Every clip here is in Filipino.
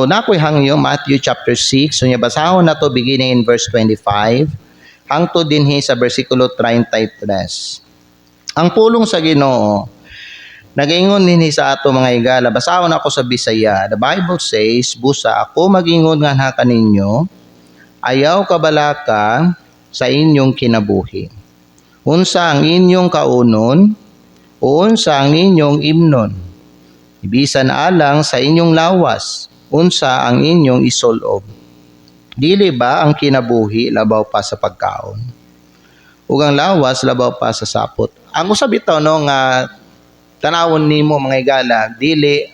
So, nakoy hangyo Matthew chapter 6. So, basahon na to beginning in verse 25. Hangto dinhi sa versikulo 33. Ang pulong sa Ginoo, nagaingon dinhi sa ato mga higala. Basahon ako sa Bisaya. The Bible says, busa ako magingon nga ha kaninyo, ayaw kabalaka sa inyong kinabuhi. Unsa ang inyong kaunon, o unsa ang inyong imnon. Ibisan alang sa inyong lawas, unsa ang inyong isulob. Dili ba ang kinabuhi labaw pa sa pagkaon? Ug ang lawas labaw pa sa sapot. Ang usab ito no nga tanawon nimo mga higala, dili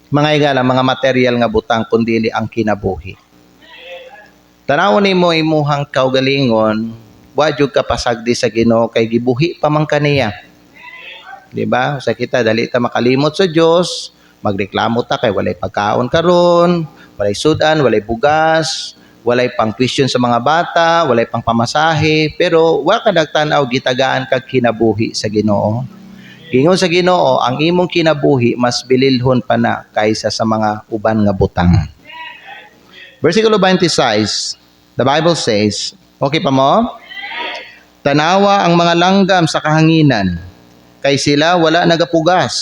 mga higala mga material nga butang kundi ang kinabuhi. Tanawon nimo imuhang kaugalingon, wa jud ka pasagdi sa Ginoo kay gibuhi pa man kaniya. Di ba? Sa kita dali ta makalimot sa Dios, magreklamo ta kay walay pagkaon karon, walay sudan, walay bugas, walay pang tuition sa mga bata, walay pang pamasahe, pero wa ka nagtan-aw gitagaan kag kinabuhi sa Ginoo. Gingon sa Ginoo, ang imong kinabuhi mas bililhon pa na kaysa sa mga uban nga butang. Versikulo 26, the Bible says, okay pa mo? Tanawa ang mga langgam sa kahanginan, kay sila wala nagapugas,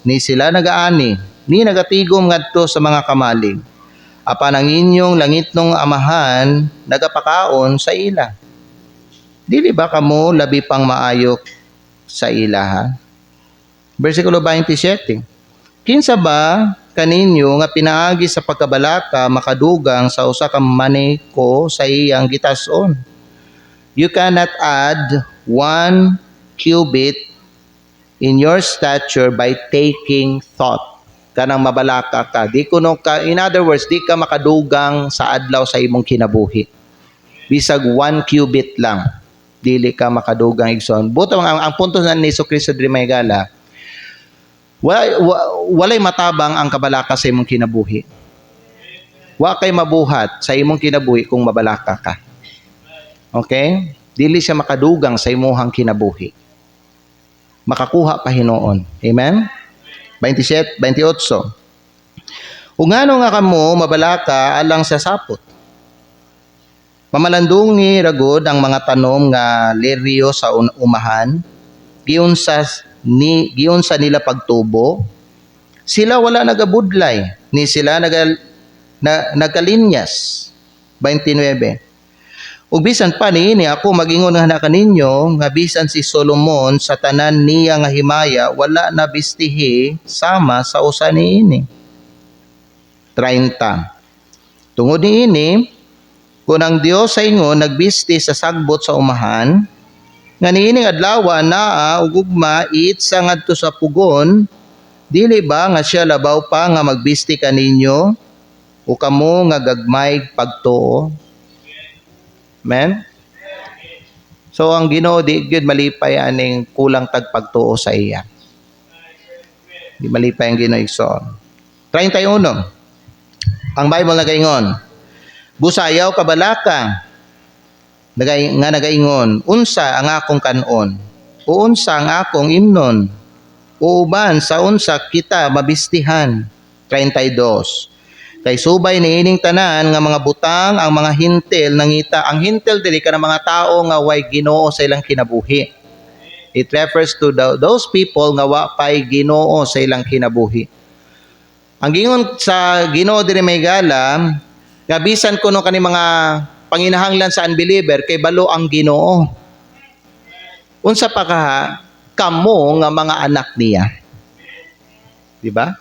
ni sila nagaani, ni nagatigom ngadto sa mga kamalig. Apan ang inyong langitnong amahan nagapakaon sa ila. Dili ba kamo labi pang maayo sa ila ha? Versikulo 27. Kinsa ba kaninyo nga pinaagi sa pagkabalaka makadugang sa usa ka maneko sa iyang gitas-on? You cannot add 1 cubit in your stature by taking thought. Kanang mabalaka ka. Di kuno ka, in other words, di ka makadugang sa adlaw sa imong kinabuhi. Bisag 1 cubit lang. Dili ka makadugang igsoon. Buto ang punto na ni Jesucristo diri may gala, walay matabang ang kabalaka sa imong kinabuhi. Wa kay mabuhat sa imong kinabuhi kung mabalaka ka. Okay? Dili siya makadugang sa imong kinabuhi. Makakuha pa hinoon. Amen? 27, 28. Ungano nga kamo mabalaka alang sa sapot. Pamalandungi ragod ang mga tanom nga leryo sa umahan, giun sa nila pagtubo. Sila wala nagabudlay, ni sila nagkalinyas. 29. Ug bisan pa niini ako magingon nga kaninyo nga bisan si Solomon sa tanan niya nga himaya wala na bistihi sama sa usa niini. 30. Tungod niini kun ang Dios sa ingon nagbisti sa sagbot sa umahan nga niining adlaw naa ug ugma itsa ngadto sa pugon, dili ba nga siya labaw pa nga magbisti kaninyo o kamo nga gagmay pagtuo? Amen? So, ang Ginoo di gyud malipay aning kulang tagpagtuo sa iya. Di malipay ang Ginoo igsoon. 31. Ang Bible nagaingon, busayaw kabalaka, nga nagaingon, unsa ang akong kanon, o unsa ang akong imnon, o uban sa unsa kita mabistihan. 32. Kay subay niining tanan nga mga butang ang mga hintel nangita. Ang hintel dili ka ng mga tao nga way Ginoo sa ilang kinabuhi. It refers to those people nga wa pay Ginoo sa ilang kinabuhi. Ang gingon sa Ginoo diri may gala, nga bisan kuno kani mga panginahanglan sa unbeliever kay balo ang Ginoo. Unsa pa ka kamo nga mga anak niya? Di ba?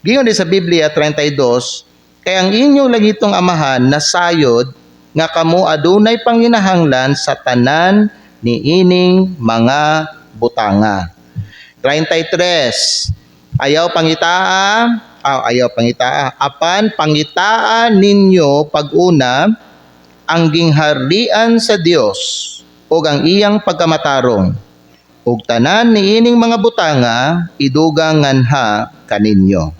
Gingon din sa Biblia 32, kay ang inyong langitong amahan nasayod nga kamo adunay panginahanglan sa tanan niining mga butanga. 33. Ayaw pangitaa, apan pangitaan ninyo pag-una ang gingharian sa Dios ug ang iyang pagkamatarong ug tanan niining mga butanga idugang nganha kaninyo.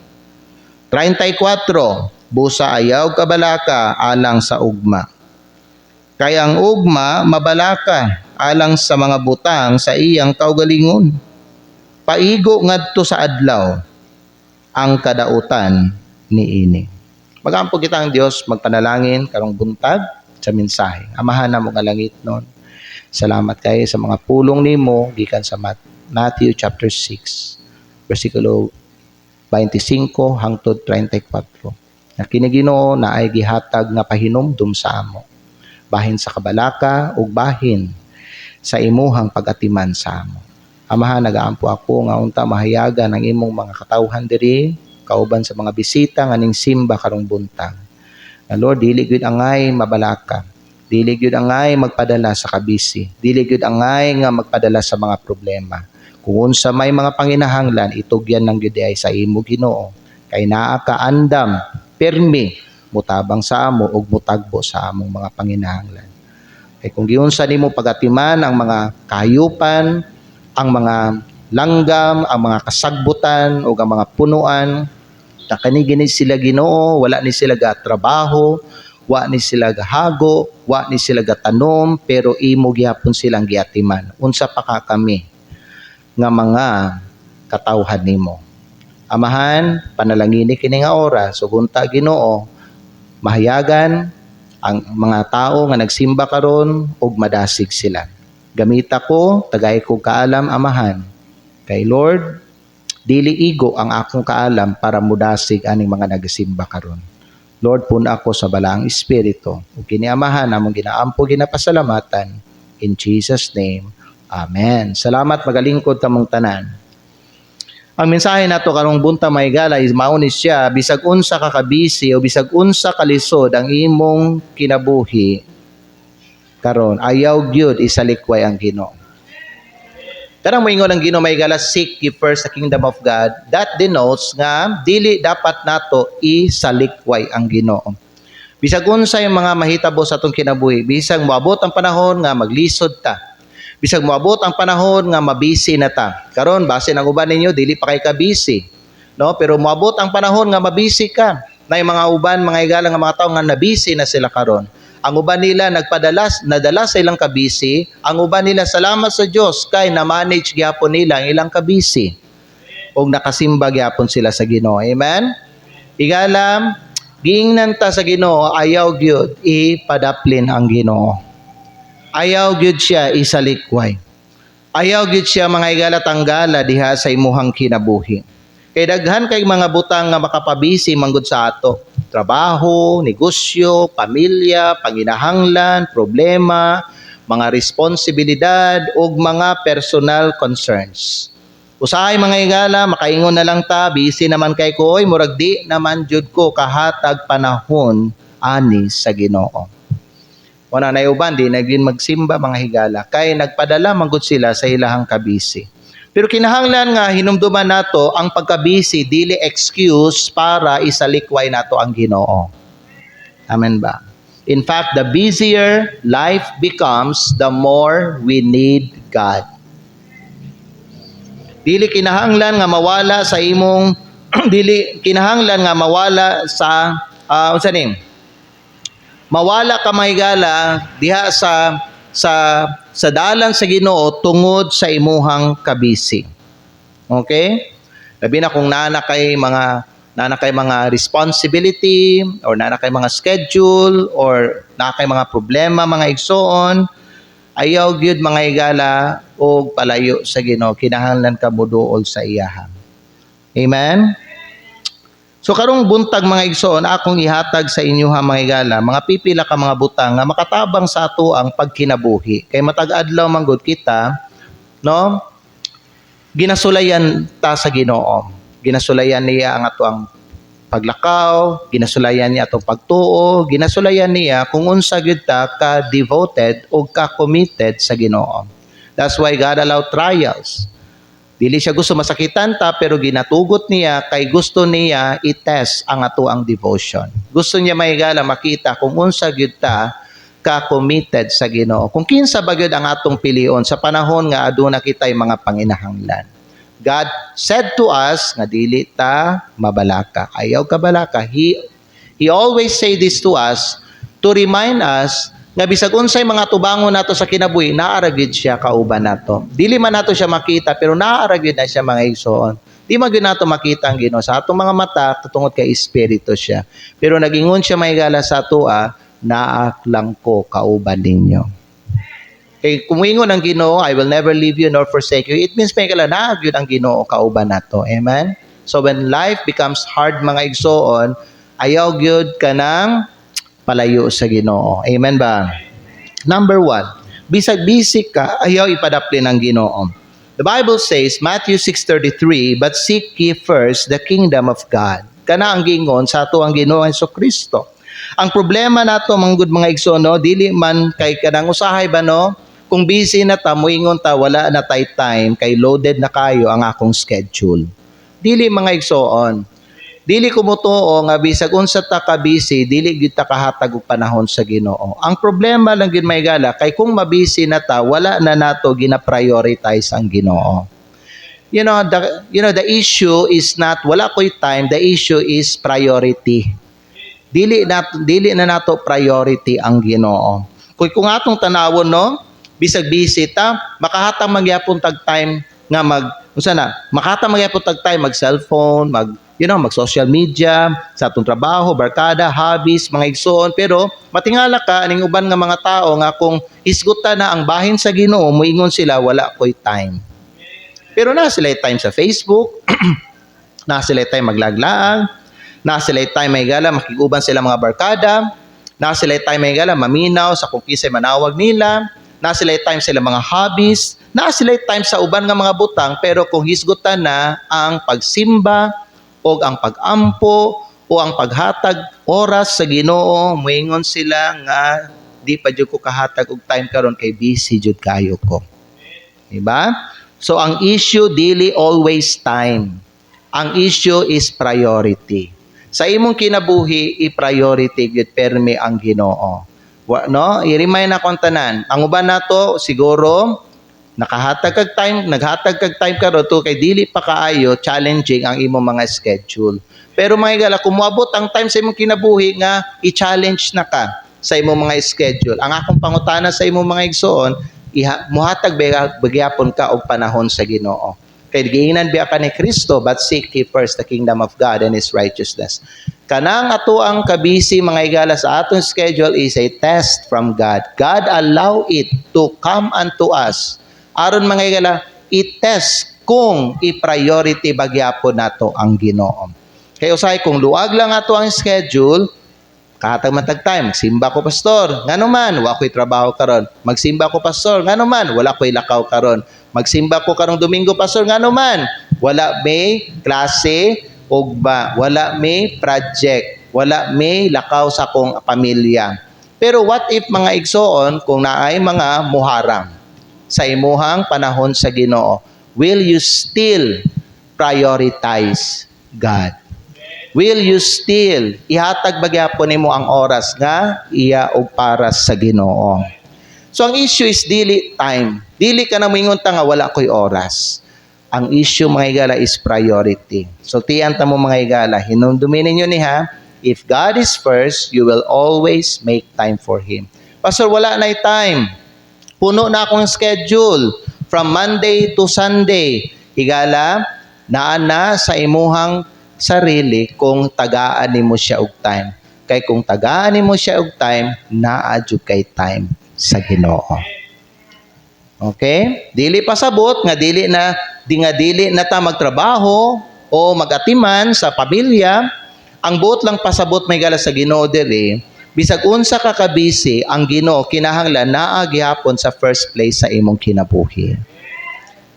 34. Busa ayaw kabalaka alang sa ugma. Kay ang ugma mabalaka alang sa mga butang sa iyang kaugalingon. Paigo ngadto sa adlaw ang kadautan niini. Magampo kita ang Dios magpanalangin karong buntag sa mensahe. Amahan na mo nga langit nun. Salamat kayo sa mga pulong nimo gikan sa Matthew chapter 6 versikulo 25 hangtod 34. Na kini Ginoo na ay gihatag nga pahinumdum sa amo. Bahin sa kabalaka ug bahin sa imuhang pag-atiman sa amo. Amahan, nagaampo ako nga unta mahayagan ang imong mga katawhan diri kauban sa mga bisita nga ning simba karong buntag. Na Lord, dili gyud angay mabalaka. Dili gyud angay magpadala sa kabisi. Dili gyud angay nga magpadala sa mga problema. Kung unsa may mga panginahanglan, itugyan ng gyud ay sa imo Ginoo. Kay naa ka andam, permi, mutabang sa amo ug mutagbo sa among mga panginahanglan. Kay kung giunsa nimo pagatiman ang mga kahayupan, ang mga langgam, ang mga kasagbutan o ang mga punuan, na kani gini sila Ginoo, wala ni sila gatrabaho, wa ni sila gahago, wa ni sila gatanom, pero imo gihapon silang giatiman. Unsa pa ka kami nga mga katawhan nimo. Amahan, panalangini kini nga oras, ug unta Ginoo, mahayagan ang mga tao nga nagsimba karon ug madasig sila. Gamita ko, tagay ko kaalam, Amahan. Kay Lord, dili igo ang akong kaalam para mudasig aning mga nagsimba karon. Lord, pun ako sa balaang espiritu. Ug kini Amahan, among ginaampo ginapasalamatan. In Jesus' name, Amen. Salamat, magalingkod kamong tanan. Ang mensahe nato karong buntag mahigala is maunis siya, bisag unsa ka kabisi o bisag unsa kalisod ang imong kinabuhi karon, ayaw gyud isalikway ang Ginoo. Karang moingon ang Ginoo mahigala, seek ye first the kingdom of God. That denotes nga dili dapat nato isalikway ang Ginoo. Bisag unsa yung mga mahitabo sa atong kinabuhi, bisag moabot ang panahon nga maglisod ta. Bisag moabot ang panahon nga mabisi na ta. Karon base nang uban ninyo dili pa kay ka busy. No, pero moabot ang panahon nga mabisi ka. Nay mga uban mga higala nga mga tawo nga nabisi na sila karon. Ang uban nila nadala sa ilang kabisi, ang uban nila salamat sa Dios kay na-manage gyapon nila ang ilang kabisi. Og nakasimba gyapon sila sa Ginoo. Amen. Higala, giingnan ta sa Ginoo, ayaw gyud ipadaplin ang Ginoo. Ayaw gyud siya isalikway. Ayaw gyud siya mga higala tanggala diha sa imuhang kinabuhi. Kay daghan kay mga butang nga makapabisi manggod sa ato. Trabaho, negosyo, pamilya, panginahanglan, problema, mga responsibilidad ug mga personal concerns. Usahay mga higala, makaingon na lang ta, busy naman kay ko, oy murag di naman jud ko kahatag panahon ani sa Ginoo. Wala na uban di nagin magsimba mga higala kay nagpadala manggod sila sa ilahang kabisi. Pero kinahanglan nga hinumduman nato ang pagkabisi dili excuse para isalikway nato ang Ginoo. Amen ba? In fact, the busier life becomes, the more we need God. Dili kinahanglan nga mawala sa imong dili kinahanglan nga mawala sa unsa ni? Mawala ka mahigala diha sa dalan sa Ginoo tungod sa imuhang kabisi. Okay? Labi na kung nana kay mga responsibility or nana kay mga schedule or nana kay mga problema mga igsoon, ayaw gyud mga higala og palayo sa Ginoo, kinahanglan ka moduol sa iyaha. Amen. So karong buntag mga igsoon, akong ihatag sa inyo ha mga higala, mga pipila ka mga butang nga makatabang sa ato ang pagkinabuhi. Kay matag adlaw manggod kita, no? Ginasulayan ta sa Ginoo. Ginasulayan niya ang ato ang paglakaw, ginasulayan niya atong pagtuo, ginasulayan niya kung unsa gyud ta ka devoted o ka committed sa Ginoo. That's why God allowed trials. Dili siya gusto masakitan ta pero ginatugot niya kay gusto niya i-test ang ato ang devotion. Gusto niya mahigala makita kung unsa gyud ta ka committed sa Ginoo. Kung kinsa ba gyud ang atong pilion sa panahon nga aduna kitay mga panginahanglan. God said to us nga dili ta mabalaka. Ayaw ka balaka. He always say this to us to remind us nga bisag unsay mga tubangon nato sa kinabuhi, naara gyud siya kauban nato. Dili man nato siya makita pero naara gyud na siya mga igsoon. Di magyud nato makita ang Ginoo sa atong mga mata tungod kay espiritu siya. Pero nagingon siya mahigala sa atoa, naak lang ko kauban ninyo. Kay kumingon ang Ginoo, I will never leave you nor forsake you. It means mahigala naag yun ang Ginoo kauban nato. Amen. So when life becomes hard mga igsoon, ayaw gyud kanang palayo sa Ginoo. Amen ba? Number 1, bisag bisik ka, ayaw ipadapli ng Ginoo. The Bible says, Matthew 6:33, but seek ye first the kingdom of God. Kana ang gingon sa ato ang Ginoo Jesucristo. Ang problema nato manggud mga igsoon, no, dili man kay kanang usahay ba no? Kung busy na ta, moingon ta wala na tay time kay loaded na kayo ang akong schedule. Dili mga igsoon. Dili ko mutuo nga bisag unsa ta ka busy, dili gyud ta kahatag og panahon sa Ginoo. Ang problema lang gyud mahigala kay kung mabisi na ta, wala na nato gina-prioritize ang Ginoo. You know, the issue is not wala ko'y time, the issue is priority. Dili na nato priority ang Ginoo. Kung atong tanawon no, bisag busy ta, makahatag magyapon tag time nga makahatag magyapon tag time mag cellphone, mag social media, sa atong trabaho, barkada, hobbies, mga igsoon. Pero matingala ka, aning uban nga mga tao nga kung isguta na ang bahin sa Ginoo, moingon sila, wala ko'y time. Pero na sila time sa Facebook, na sila time maglaglaang, na sila time mahigala, makiguban sila mga barkada, na sila time mahigala, maminaw sa kung kisay manawag nila, na sila time sila mga hobbies, na sila time sa uban nga mga butang, pero kung hisgutan na ang pagsimba, o ang pag-ampo o ang paghatag oras sa Ginoo, moingon sila nga di pa jud ko kahatag og time karon kay busy jud kayo ko. Diba? So ang issue dili always time. Ang issue is priority. Sa imong kinabuhi, i-priority gyud permi ang Ginoo. No? I-remind na kong tanan. Ang uban nato siguro naghatag kag time karon to kay dili pa kaayo challenging ang imong mga schedule. Pero mga igala, kung moabot ang time sa imong kinabuhi nga i-challenge na ka sa imong mga schedule. Ang akong pangutana sa imong mga igsoon, muhatag bagyapon ka og panahon sa Ginoo. Kay giingnan biya ka ni Kristo, but seek ye first the kingdom of God and His righteousness. Kanang ato ang kabisi mga igala sa atong schedule is a test from God. God allow it to come unto us. Aron mga igala, i-test kung i-priority bagyapon nato ang Ginoo. Kaya usay, kung luag lang ato ang schedule, kahatag matag time, magsimba ko pastor, ngano man, wa ko'y trabaho karon. Magsimba ko pastor, ngano man, wala ko'y lakaw karon. Magsimba ko karong Domingo pastor, ngano man, wala may klase, ugba, wala may project, wala may lakaw sa akong pamilya. Pero what if mga igsoon, kung naay mga muharang, sa imuhang panahon sa Ginoo, will you still prioritize God? Will you still ihatag bagyapon nimo ang oras nga iya og para sa Ginoo? So ang issue is dili time. Dili ka na moingon ta nga wala koy oras. Ang issue mga igala is priority. So tiyan ta mo mga igala, hinumdumin ninyo ni ha, if God is first, you will always make time for Him. Pastor, wala na time. Puno na akong schedule from Monday to Sunday. Higala, naa na sa imuhang sarili kung tagaan nimo siya og time. Kay kung tagaan nimo siya og time, naa jud kay time sa Ginoo. Okay? Dili pasabot nga dili na ta magtrabaho o magatiman sa pamilya. Ang buot lang pasabot may gala sa Ginoo diri. Bisag unsa ka kabisi, ang Ginoo kinahanglan naa gihapon sa first place sa imong kinabuhi.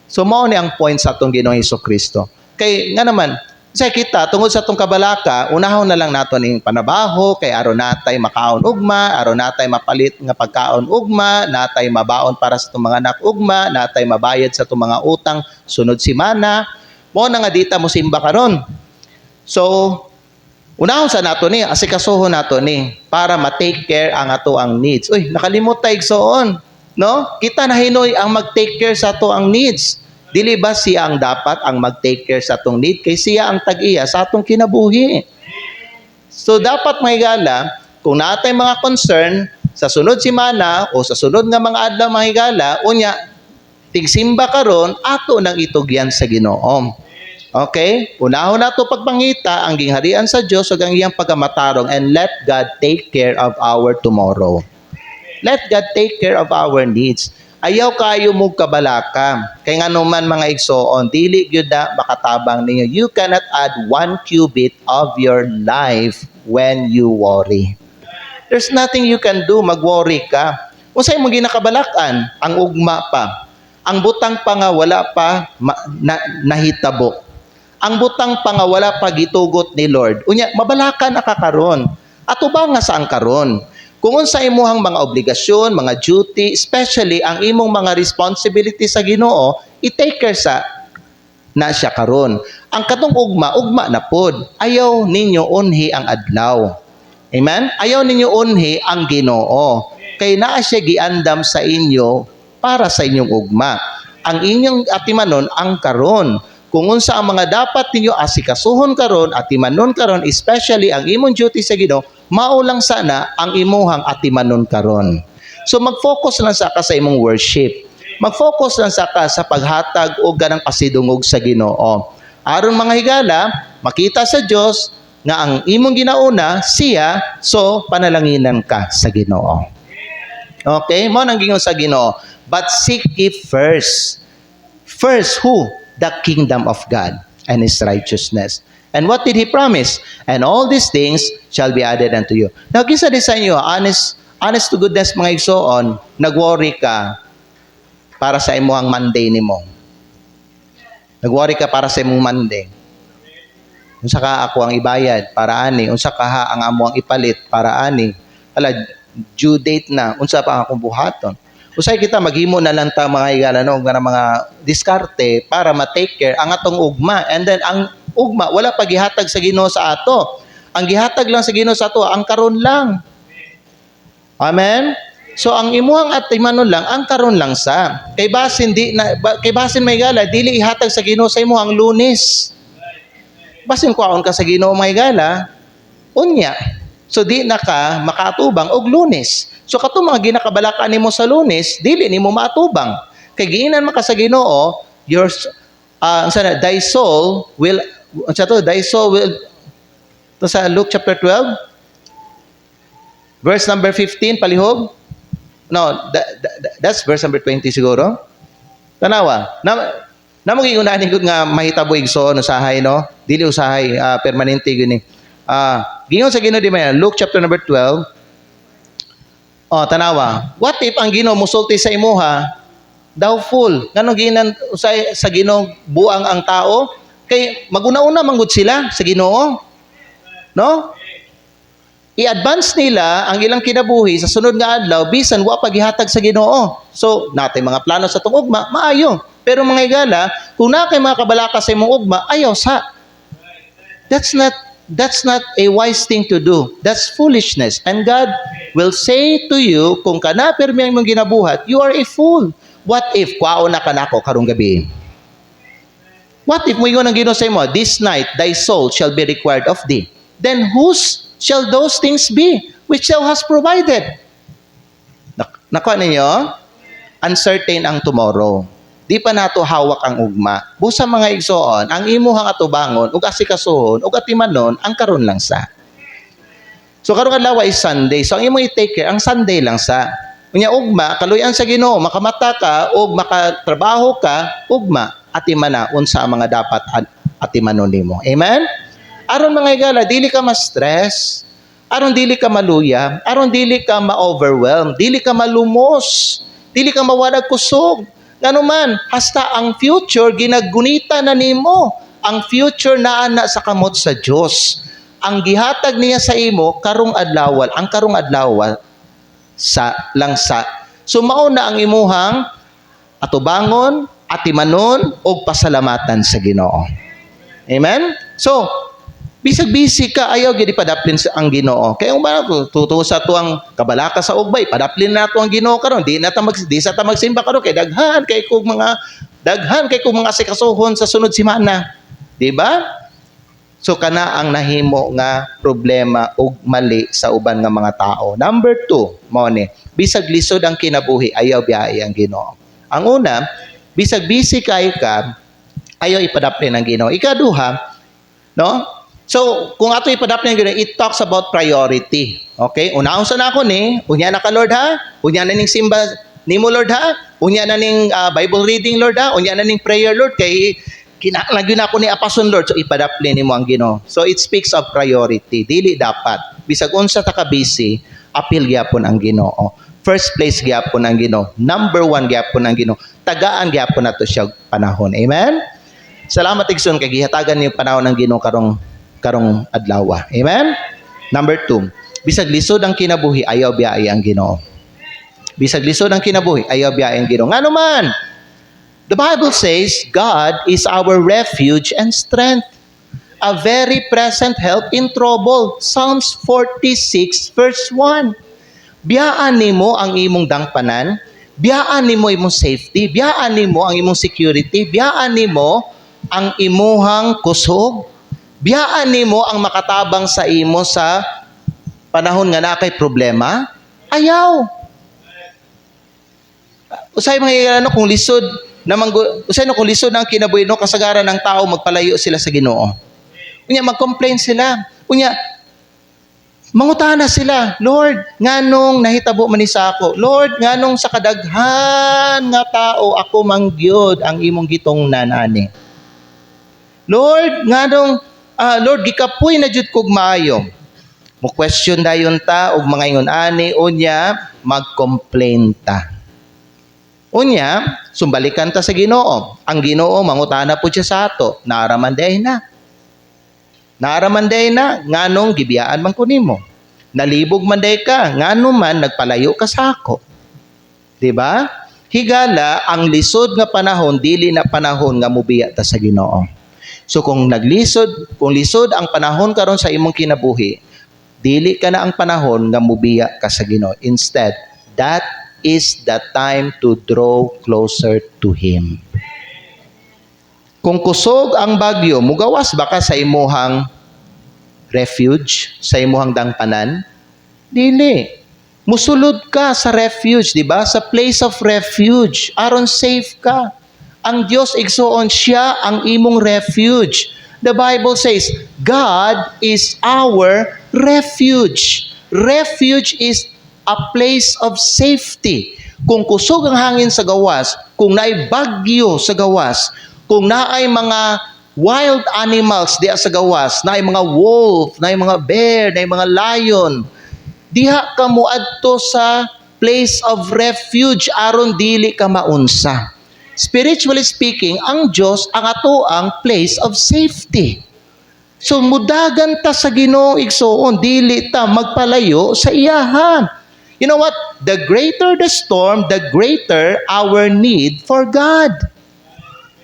So mao ni ang point sa atong Ginoong Jesucristo. Kay nga naman, sa kita tungod sa atong kabalaka, unahon na lang nato ning panabaho kay aron natay makaon ugma, aron natay mapalit nga pagkaon ugma, natay mabaon para sa atong mga anak ugma, natay mabayad sa atong mga utang sunod semana. Mo na nga dita mo simba karon. So unahon sa nato ni, asikasuhon nato ni para ma-take care ang ato ang needs. Uy, nakalimot ta igsoon, no? Kita na hinoy ang mag-take care sa ato ang needs. Dili ba siya ang dapat ang mag-take care sa atong need kay siya ang tag-iya sa atong kinabuhi. So dapat mga higala, kung natay mga concern sa sunod semana o sa sunod nga mga adlaw mga higala, unya tigsimba karon ato nang itugyan sa Ginoo. Okay? Unahon na ito pagpangita ang gingharian sa Diyos ug ang iyang pagamatarong, and let God take care of our tomorrow. Let God take care of our needs. Ayaw kayo mo kabalaka. Kay nga naman mga igsoon, dili gyud na makatabang ninyo. You cannot add 1 cubit of your life when you worry. There's nothing you can do, mag-worry ka. Unsay mo ginakabalakan? Ang ugma pa. Ang butang pa nga wala pa nahitabo. Ang butang pa nga wala pa gitugot ni Lord. Unya, mabalakan na kakaron. Ato ba nga saan karon? Kung unsa imuhang mga obligasyon, mga duty, especially ang imong mga responsibility sa Ginoo, i-take care sa na siya karon. Ang katong ugma na pod. Ayaw ninyo unhi ang adlaw. Amen? Ayaw ninyo unhi ang Ginoo. Kay naa siya giandam sa inyo para sa inyong ugma. Ang inyong atimanon ang karon. Kung unsa ang mga dapat ninyo asikasuhon karon, atimanon karon, especially ang imong duty sa Ginoo, mao lang sana ang imuhang atimanon karon. So mag-focus lang sa ka sa imong worship. Mag-focus lang sa ka sa paghatag og ganang pasidungog sa Ginoo. Aron mga higala, makita sa Dios nga ang imong ginauna siya, so panalanginan ka sa Ginoo. Okay, mo nang gingon sa Ginoo, but seek ye first who? The kingdom of God and His righteousness. And what did He promise? And all these things shall be added unto you. Now, kisa din sa inyo, honest to goodness mga igsoon, nag-worry ka para sa imong Monday nimo. Nag-worry ka para sa imong Monday. Unsa ka ako ang ibayad para ani? Unsa ka ha ang amo ang ipalit para ani? Ala, due date na. Unsa pa akong buhaton? Usay kita maghimo na lang ta mga igala no nga mga diskarte para ma-take care ang atong ugma. And then ang ugma wala pa gihatag sa Ginoo sa ato. Ang gihatag lang sa Ginoo sa ato ang karon lang. Amen. So ang imuhang atimanon lang ang karon lang sa. Kay basin may igala dili ihatag sa Ginoo sa imo ang Lunes. Basin kuhaon ka sa Ginoo mga igala unya. So di na ka makatubang og Lunes. So kato mga ginakabalakan nimo sa Lunes, dili nimo maatubang. Kay giinan man ka sa Ginoo, thy soul will to sa Luke chapter 12 verse number 15 palihog. No, that's verse number 20 siguro. Tanawa. Namo giunahan gud nga mahitabo igsoon usahay no. Dili usahay permanente gini. Gingon sa Ginoo di man Luke chapter number 12. Tanawa. What if ang Ginoo musulti sa imuha, thou fool? Nganong ginan usay sa Ginoo buang ang tao? Kay maguna-una manggod sila sa Ginoo. No? I-advance nila ang ilang kinabuhi sa sunod nga adlaw bisan wa paghihatag sa Ginoo. So, natay mga plano sa tong ugma, maayo. Pero mga igala, kung na kay mga kabalaka sa imong ugma, ayaw sa. That's not a wise thing to do. That's foolishness. And God will say to you, kung kana permi ang mong ginabuhat, you are a fool. What if, kwaon na ka na ako karong gabi? What if mo yun ang Ginoo sa imo, this night thy soul shall be required of thee. Then whose shall those things be which thou hast provided? Nakuha ninyo? Uncertain ang tomorrow. Di pa nato hawak ang ugma. Busa mga igsoon, ang imuhang atubangon, ug asikasuhon, ug atimanon, ang karon lang sa. So karong adlaw is Sunday. So ang imo i-take care, ang Sunday lang sa. Unya ugma, kaluyan sa Ginoo, makamata ka, ug makatrabaho ka, ugma, atimana, unsa ang mga dapat atimanon nimo. Amen? Aron mga igala, dili ka ma-stress, aron dili ka maluya, aron dili ka ma-overwhelm, dili ka malumos, dili ka mawadag kusog. Ngano man, hasta ang future ginagunita na nimo. Ang future naa na sa kamot sa Dios. Ang gihatag niya sa imo karong adlaw, ang karong adlaw sa lang sa. So mao na ang imuhang atubangon, atimanon og pasalamatan sa Ginoo. Amen? So, bisag-bisig ka, ayaw gid padaplin sa ang Ginoo. Kaya tuto sa tuang kabalaka sa ugbay, padaplin nato ang Ginoo karon. Di sa ta magsimba karon kay daghan kay kog mga asikasuhon sa sunod semana. Di ba? So kana ang nahimo nga problema ug mali sa uban nga mga tao. Number 2, mao ni, bisag lisod ang kinabuhi, ayaw biyahe ang Ginoo. Ang una, bisag busy kayo ka, Ayaw ipadapli ng Ginoo. Ikaduha, no? So, kung ato ipadapli ng Ginoo, it talks about priority. Okay? Unaon sa nako ni, unya na ka Lord ha? Unya na ning simba nimo Lord ha? Unya na ning Bible reading Lord ha? Unya na ning prayer Lord kay kinalagyo na ako ni apason Lord. So ipadapli nimo ang Ginoo. So it speaks of priority. Dili dapat bisag unsa ta ka busy, apil gyapon ang Ginoo. First place gyapon ang Ginoo. Number 1 gyapon ang Ginoo. Tagaan gyapon nato siya panahon. Amen. Salamat igsoon kay gihatagan niyo panahon ng Ginoo karong adlaw. Amen? Number 2, bisag lisod ang kinabuhi, ayaw biyahe ang Ginoo. Bisag lisod ang kinabuhi, ayaw biyahe ang Ginoo. Ngano man? The Bible says, God is our refuge and strength, a very present help in trouble. Psalms 46 verse 1. Biyaan nimo ang imong dangpanan, biyaan nimo imong safety, biyaan nimo ang imong security, biyaan nimo ang imuhang kusog, biyaan nimo ang makatabang sa imo sa panahon nga na kay problema, ayaw. Usay mga kung lisod usay kung lisod ang kinabuhi no kasagaran ng tao magpalayo sila sa Ginoo. Unya mag-complain sila. Unya mangutana sila, Lord, nganong nahitabo man ni sa ako? Lord, nganong sa kadaghan nga tao ako mangyod ang imong gitungnan ani? Lord, nganong Lord, gikapoy na jud kog maayo. Mo question dayon ta og mga ingon ani unya mag-complain ta. Unya, sumbalikan ta sa Ginoo. Ang Ginoo mangutana pud siya sa ato, naaraman day na. Naaraman day na nganong gibiyaan man ko nimo. Nalibog man day ka, ngano man nagpalayo ka sa ako. Di ba? Higala ang lisod nga panahon dili na panahon nga mubiya ta sa Ginoo. So kung lisod ang panahon karon sa imong kinabuhi, dili ka na ang panahon nga mubiya ka sa Ginoo. Instead, that is the time to draw closer to Him. Kung kusog ang bagyo, mugawas ba ka sa imuhang refuge, sa imuhang dangpanan? Dili. Musulod ka sa refuge, di ba? Sa place of refuge, aron safe ka. Ang Diyos igsuon siya ang imong refuge. The Bible says, God is our refuge. Refuge is a place of safety. Kung kusog ang hangin sa gawas, kung naay bagyo sa gawas, kung naay mga wild animals diya sa gawas, naay mga wolf, naay mga bear, naay mga lion, diha ka moadto sa place of refuge aron dili ka maunsa. Spiritually speaking, ang Diyos ang ato ang place of safety. So mudagan ta sa Ginoo igsoon, dili ta magpalayo sa iyahan. You know what? The greater the storm, the greater our need for God.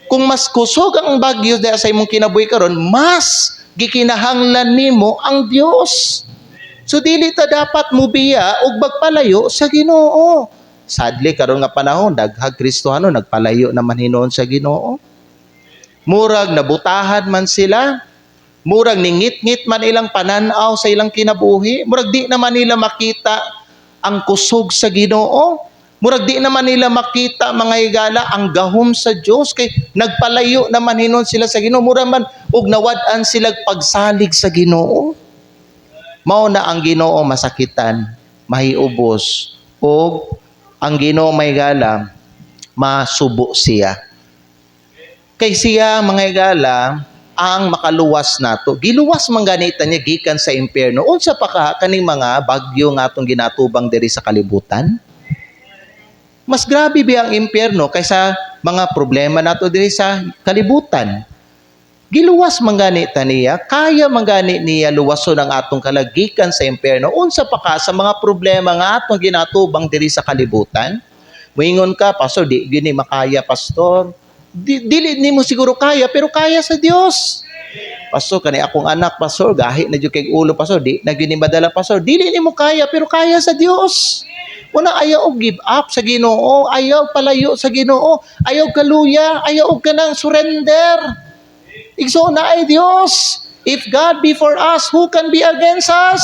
Kung mas kusog ang bagyo sa imong kinabuhi karon, mas gikinahanglan nimo ang Dios. So dili ta dapat mubiya og magpalayo sa Ginoo. Sadly karon nga panahon daghang Kristiyano nagpalayo naman hinuon sa Ginoo. Murag nabutahan man sila, murag ningit-ngit man ilang pananaw sa ilang kinabuhi, murag di naman nila makita ang kusog sa Ginoo. Murag di naman nila makita mga higala ang gahom sa Dios kay nagpalayo naman hinon sila sa Ginoo. Murag man og nawad-an sila pagsalig sa Ginoo. Mao na ang Ginoo masakitan, mahiubos, og ang Ginoo may higala masubo siya. Kay siya mga higala ang makaluwas nato. Giluwas man ganita niya gikan sa impyerno. Unsa pa ka kaning mga bagyo nga atong ginatubang diri sa kalibutan? Mas grabe ba ang impyerno kaysa mga problema nato diri sa kalibutan? Giluwas man ganita niya, kaya man gani niya luwason ang atong kalagikan sa impyerno. Unsa pa ka sa mga problema nga atong ginatubang diri sa kalibutan? Moingon ka, pastor, di gini makaya, pastor. Dili nimo siguro kaya, pero kaya sa Dios. Pastor, kani akong anak, pastor, gahi na jud kay ulo, pastor, di na gini madala, pastor. Dili nimo kaya, pero kaya sa Dios. Una ayaw og give up sa Ginoo, ayaw palayo sa Ginoo, ayaw kaluya, ayaw og kanang surrender. Igsoon na ay Dios. If God be for us, who can be against us?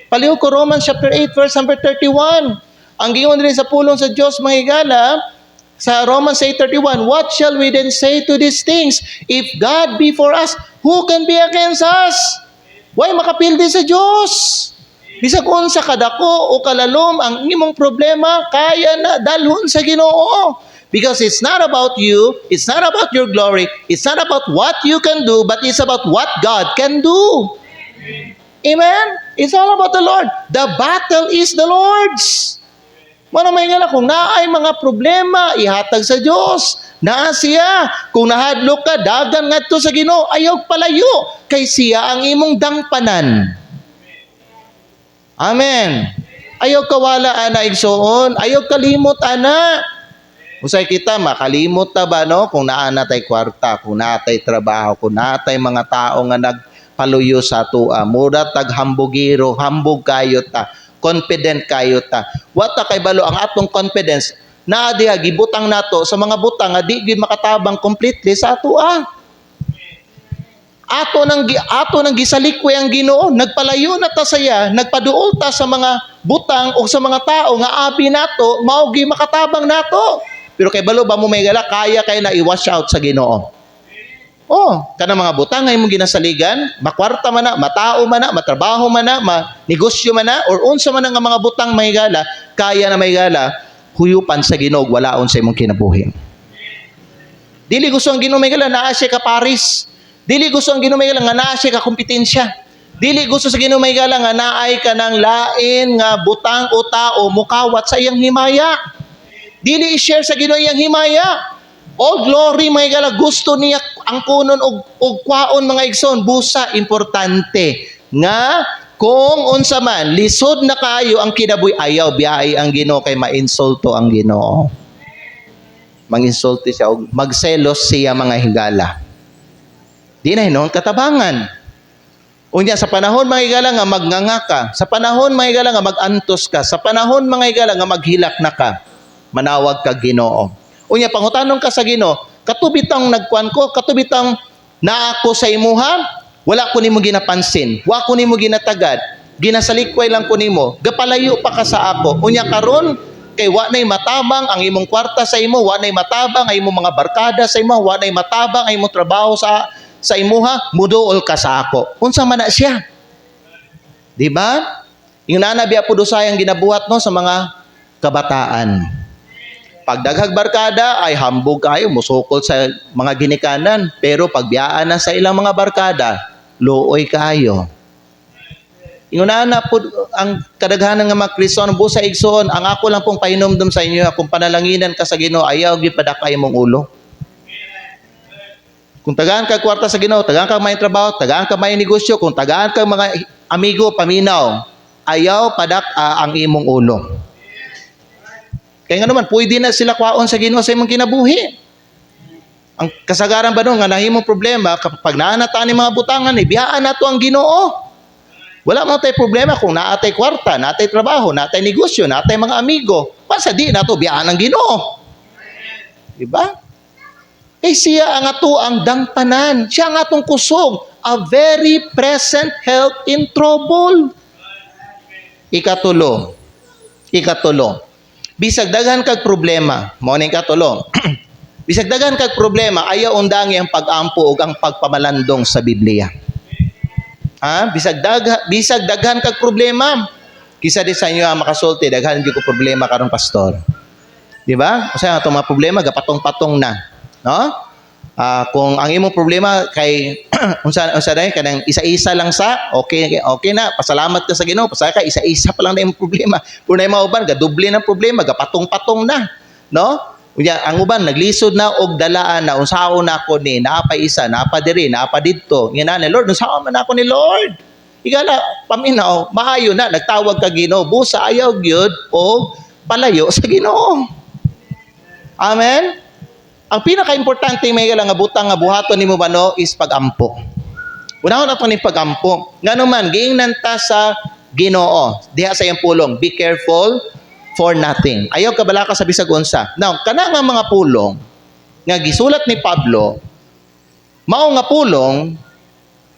Paliw ko Romans chapter 8 verse number 31. Ang giingon rin sa pulong sa Dios mga higala, Sa Romans 8:31, what shall we then say to these things? If God be for us, who can be against us? Why makapildi sa Diyos? Bisag unsa kadako o kalalom ang imong problema, kaya na dalhon sa Ginoo. Because it's not about you, it's not about your glory, it's not about what you can do, but it's about what God can do. Amen? It's all about the Lord. The battle is the Lord's. Mano may nga kung naay mga problema, ihatag sa Diyos. Naa siya. Kung nahadlok ka, dagan ngadto sa Ginoo, ayaw palayo. Kay siya ang imong dangpanan. Amen. Ayaw kawala, ana, igsoon. Ayaw kalimot, ana. Usay kita, makalimot na ba, no? Kung naana tay kwarta, kung naatay trabaho, kung naatay mga tao nga nagpaluyo sa tua. Mura taghambugiro, hambog kayo ta. Confident kayo ta. Wata kay balo ang atong confidence na diha gibutang nato sa mga butang nga di gid makatabang completely sa ato Ato nang gisalikwe ang Ginoo, nagpalayo na ta saya, nagpaduol ta sa mga butang o sa mga tao nga abi nato, mao gi makatabang nato. Pero kay balo ba mo may gala kaya kay na i-wash out sa Ginoo. Oh, kanang mga butang nga imong ginasaligan, makwarta man na, matao man na, matrabaho man na, manegosyo man na, or unsa man nga mga butang may gala, kaya na may gala, huyupan sa Ginoo, walaon sa imong kinabuhi. Dili gusto ang Ginoo may gala, naa siya ka Paris. Dili gusto ang Ginoo may gala, nga naa siya ka kompetensya. Dili gusto sa Ginoo may gala, nga naay ka ng lain, nga butang o tao, mukawat sa iyang himaya. Dili i-share sa Ginoo iyang himaya. All glory may gala, gusto niya ang kunon og kwaon mga igsoon, busa importante nga kung unsa man lisod na kayo ang kinabuhi, ayaw biyahe ang Ginoo kay mainsulto ang Ginoo. Manginsulti siya og magselos siya mga higala. Di na hinon katabangan. Unya sa panahon mga higala nga magnganga ka, sa panahon mga higala nga magantos ka, sa panahon mga higala nga maghilak na ka, manawag ka Ginoo. Unya pangutanon ka sa Ginoo, katubitang nagkuan ko, katubitang naako sa imuha, wala ko nimo ginapansin, wa ko nimo ginatagad, ginasalikway lang ko nimo, gapalayo pa ka sa ako. Unya karon kay wa nay matabang ang imong kwarta sa imo, wa nay matabang ang imong mga barkada sa imo, wa nay matabang ang imong trabaho sa imuha, muduol ka sa ako. Unsa man na siya? Di ba? Yung nanabi po dosayang ginabuhat no sa mga kabataan. Pag daghag barkada ay hambog kayo, musukol sa mga ginikanan. Pero pagbiyaan na sa ilang mga barkada, luoy kayo. Inguna na po ang kadaghanan nga mga Kristiyano busa igsoon, ang ako lang pong pahinumdum sa inyo, kung panalanginan ka sa Ginoo, ayaw gipadakay mong ulo. Kung tagaan ka kwarta sa Ginoo, tagaan ka may trabaho, tagaan ka may negosyo, kung tagaan ka mga amigo, paminaw, ayaw padak ang imong ulo. Kaya nga naman, pwede na sila kwaon sa Ginoo sa imong kinabuhi. Ang kasagaran ba nung nga nahimong problema, kapag naanataan ni mga butangan, biyaan na to ang Ginoo. Wala mo tayo problema kung naatay kwarta, naatay trabaho, naatay negosyo, naatay mga amigo. Basta di na to biyaan ang Ginoo. Diba? Eh siya ang ato ang dangpanan. Siya ang atong kusog. A very present help in trouble. Ikatulo. Bisag daghan kag problema, mao ning katulo. Bisag daghan kag problema, ayaw undangi ang pag-ampo ug ang pagpamalandong sa Biblia. Bisag daghan kag problema, kisa di sa inyo ang makasulti, daghan gyud ko problema karon pastor. Di ba? Kasi ato mga problema gapatong-patong na, no? Kung ang imong problema kay unsa day kanang isa-isa lang sa okay na, pasalamat ka sa Ginoo, pasaka isa-isa pa lang na imong problema. Kung na mauban gadoble ng problema, gapatong-patong na, no? Unya ang uban naglisod na og dalaan na unsaon na ako ni, naapa isa, naapa diri, naapa didto. Ngina Lord, unsaon man ako ni Lord? Igala paminaw, maayo na nagtawag ka Ginoo, busa ayaw gyud og palayo sa Ginoo. Amen. Ang pinaka-importante may nga butang nga buhaton nimo ba no is pag-ampo. Unahon ato ni pag-ampo. Ngano man giingnan ta sa Ginoo, diha sa iyang pulong, be careful for nothing. Ayaw ka bala ka sa bisag unsa. Now, kana nga mga pulong nga gisulat ni Pablo, mao nga pulong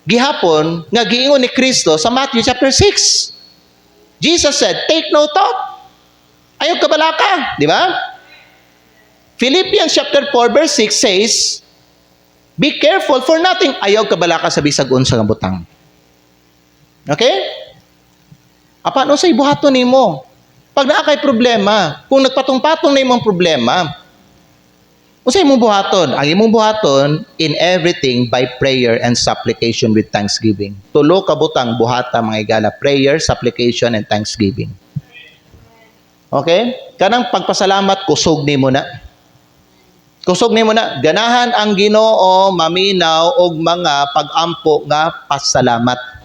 gihapon nga giingon ni Kristo sa Matthew chapter 6. Jesus said, "Take no thought." Ayaw ka bala ka, di ba? Philippians chapter 4 verse 6 says, be careful for nothing. Ayaw ka bala ka sa bisag unsa nga butang. Okay? Paano sa ibuhaton nimo? Pag naa kay problema, kung nagpatong-patong na imong problema, unsay imong buhaton? Ang imong buhaton, in everything by prayer and supplication with thanksgiving. Tulo ka butang buhata mga igala, prayer, supplication, and thanksgiving. Okay? Kanang pagpasalamat, kusog nimo na. Kusog nimo na. Ganahan ang Ginoo maminaw og mga pag-ampo nga pasalamat.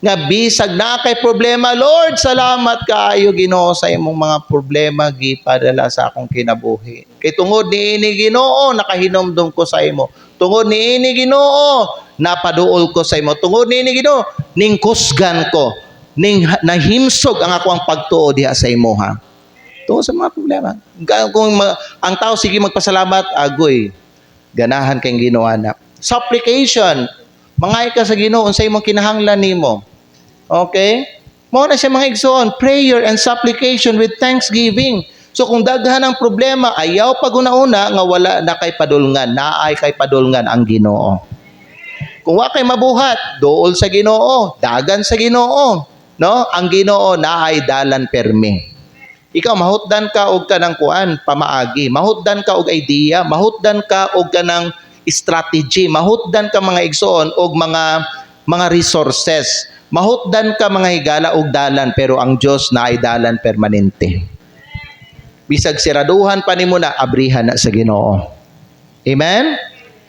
Nga bisag na kay problema, Lord, salamat kaayo Ginoo sa imong mga problema gipadala sa akong kinabuhi. Kay tungod niini Ginoo nakahinomdom ko sa imo. Tungod niini Ginoo napaduol ko sa imo. Tungod niini Ginoo ning kusgan ko, ning nahimsog ang ako ang pagtuo diha sa imo ha. Tungod sa mga problema. Kung ang tao sige magpasalamat, agoy ganahan kay Ginoo na. Supplication, mangay ka sa Ginoo unsay imong kinahanglan nimo. Okay? Mao na siya mga igsoon, prayer and supplication with thanksgiving. So kung daghan ang problema, ayaw pag una-una nga wala na kay padulngan, naay kay padulngan ang Ginoo. Kung wa kay mabuhat, dool sa Ginoo, dagan sa Ginoo, no? Ang Ginoo naay dalan permi. Ikaw mahutdan ka og kanang kuan, pamaagi, mahutdan ka og idea, mahutdan ka og kanang strategy, mahutdan ka mga igsoon og mga resources. Mahutdan ka mga higala og dalan, pero ang Dios na ay dalan permanente. Bisag siraduhan pa nimo na, abrihan na sa Ginoo. Amen?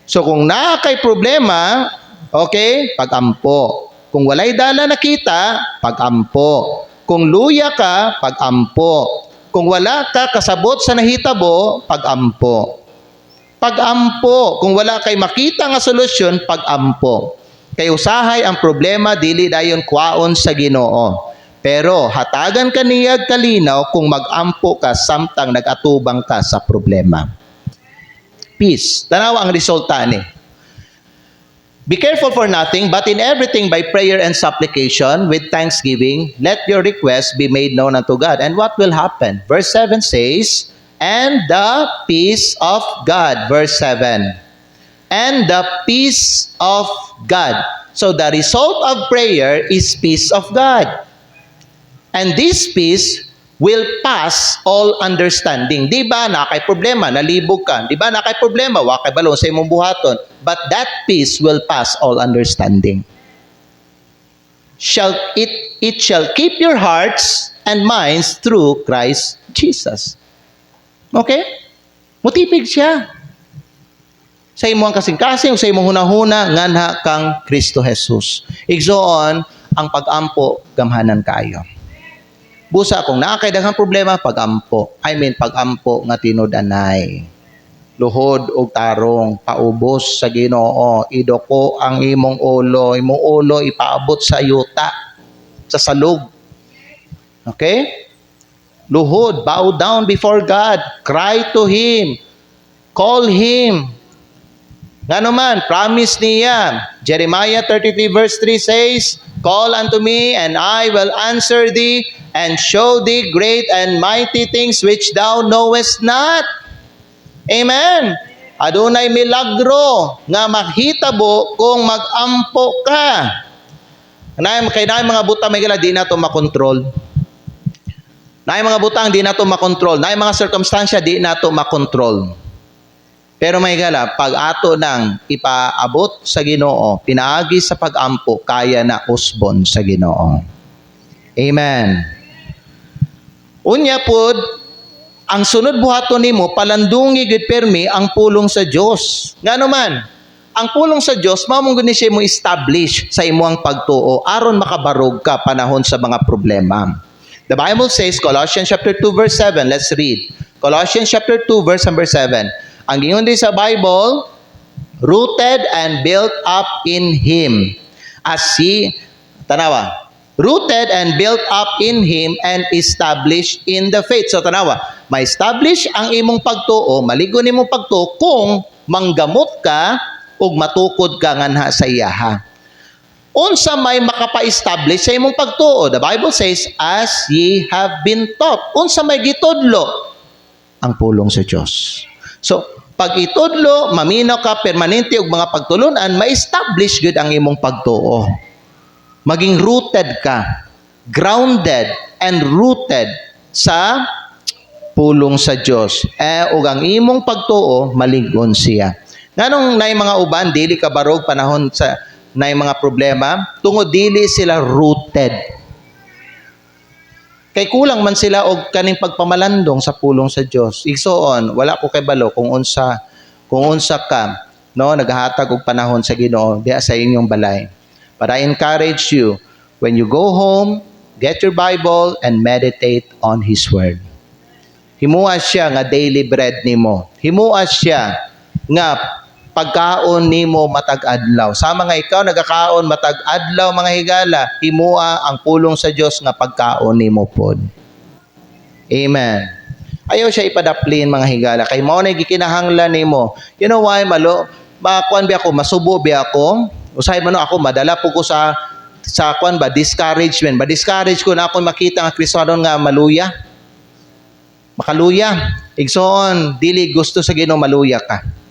So kung naa kay problema, okay, pag-ampo. Kung walay dalan nakita, pag-ampo. Kung luya ka, pag-ampo. Kung wala ka kasabot sa nahitabo, pag-ampo. Pag-ampo. Kung wala kay makita nga solusyon, pag-ampo. Kay usahay ang problema dili dayon kwaon sa Ginoo. Pero hatagan kaniyag kalinaw kung mag-ampo ka samtang nagatubang ka sa problema. Peace. Tanawa ang resulta ni. Be careful for nothing, but in everything by prayer and supplication with thanksgiving, let your requests be made known unto God. And what will happen? Verse 7 says, and the peace of God. Verse 7. And the peace of God. So the result of prayer is peace of God. And this peace will pass all understanding. Di ba na kay problema, nalibog ka. Di ba na kay problema, wa kay balon sa imong buhaton. But that peace will pass all understanding. It shall keep your hearts and minds through Christ Jesus. Okay? Mutipig siya. Sa imong kasing-kasing, sa imong hunahuna, nganha kang Kristo Jesus. Igsoon, ang pag-ampo, gamhanan kayo. Busa, kung naakay daghang problema, pag-ampo. Pag-ampo nga tinud-anay. Luhod o tarong, paubos sa Ginoo. Idoko ang imong ulo ipaabot sa yuta, sa salog. Okay? Luhod, bow down before God. Cry to Him. Call Him. Nga naman, promise niya. Jeremiah 33 verse 3 says, call unto me, and I will answer thee, and show thee great and mighty things which thou knowest not. Amen. Adunay milagro nga mahitabo kung mag-ampo ka. Kaya na mga butang may gala, di na ito makontrol. Na mga butang, di na ito makontrol. Na mga circumstansya, di na ito makontrol. Pero may gala, pag ato nang ipaabot sa Ginoo, pinaagi sa pag-ampo, kaya na usbon sa Ginoo. Amen. Unya pod, ang sunod buhaton nimo, palandungi gid permi ang pulong sa Dios. Ngano man, ang pulong sa Dios, mao mong gani siya mo establish sa imong pagtuo aron makabarog ka panahon sa mga problema. The Bible says, Colossians chapter 2 verse 7, let's read. Colossians chapter 2 verse number 7. Ang gingon din sa Bible, rooted and built up in Him. As tanawa, rooted and built up in Him and established in the faith. So tanawa, ma-establish ang imong pagtuo, maligo nimong pagtuo kung manggamot ka ug matukod ka nganha sa iyaha. Unsa may makapa-establish sa imong pagtuo? The Bible says, as ye have been taught. Unsa may gitudlo? ang pulong sa Dios. So, pag itudlo, maminaw ka permanente og mga pagtulunan, ma-establish gud ang imong pagtuo. Maging rooted ka, grounded and rooted sa pulong sa Dios. Ug ang imong pagtuo malig-on siya. Nganong nay mga uban dili ka barog panahon sa nay mga problema, tungod dili sila rooted. Kay kulang man sila og kaning pagpamalandong sa pulong sa Dios. Igsoon, wala ko kay balo kung unsa ka no naghahatag og panahon sa Ginoo diha sa inyong balay. But I encourage you, when you go home, get your Bible and meditate on His Word. Himuha siya nga daily bread nimo. Himuha siya nga pagkaon nimo matag adlaw. Sama nga ikaw nagakaon matag adlaw mga higala, himuha ang pulong sa Dios nga pagkaon nimo pod. Amen. Ayaw siya ipadaplin mga higala kay mao na gikinahanglan nimo. You know why makuan bi ako, masubo bi ako. Usahay man ako madala po ko sa kuan ba discouragement. Ba discourage ko na ako makita nga Kristiyano nga maluya. Makaluya. Igsoon dili gusto sa Ginoo maluya ka.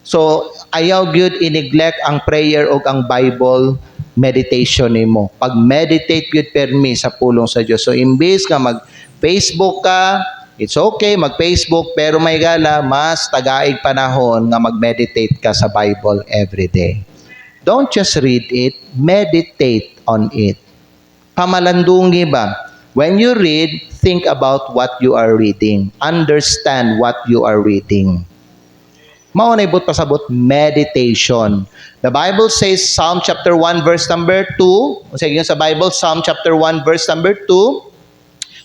So, ayaw gyud i-neglect ang prayer o ang Bible meditation nimo. Pag-meditate gyud permi sa pulong sa Dios. So, imbes nga mag-Facebook ka, it's okay mag-Facebook, pero may gala, mas tagaig panahon nga mag-meditate ka sa Bible every day. Don't just read it, meditate on it. Pamalandungi ba? When you read, think about what you are reading. Understand what you are reading. Maunay but pasabot meditation. The Bible says Psalm chapter 1 verse number 2. Sige sa Bible Psalm chapter 1 verse number 2.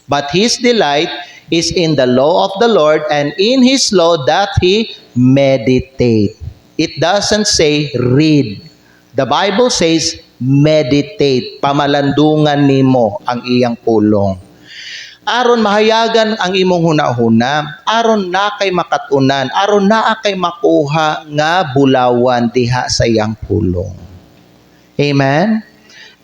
But his delight is in the law of the Lord, and in his law doth he meditate. It doesn't say read. The Bible says meditate. Pamalandungan nimo ang iyang pulong. Aron mahayagan ang imong hunahuna, aron na kay makatunan, aron na kay makuha nga bulawan diha sa iyang pulong. Amen?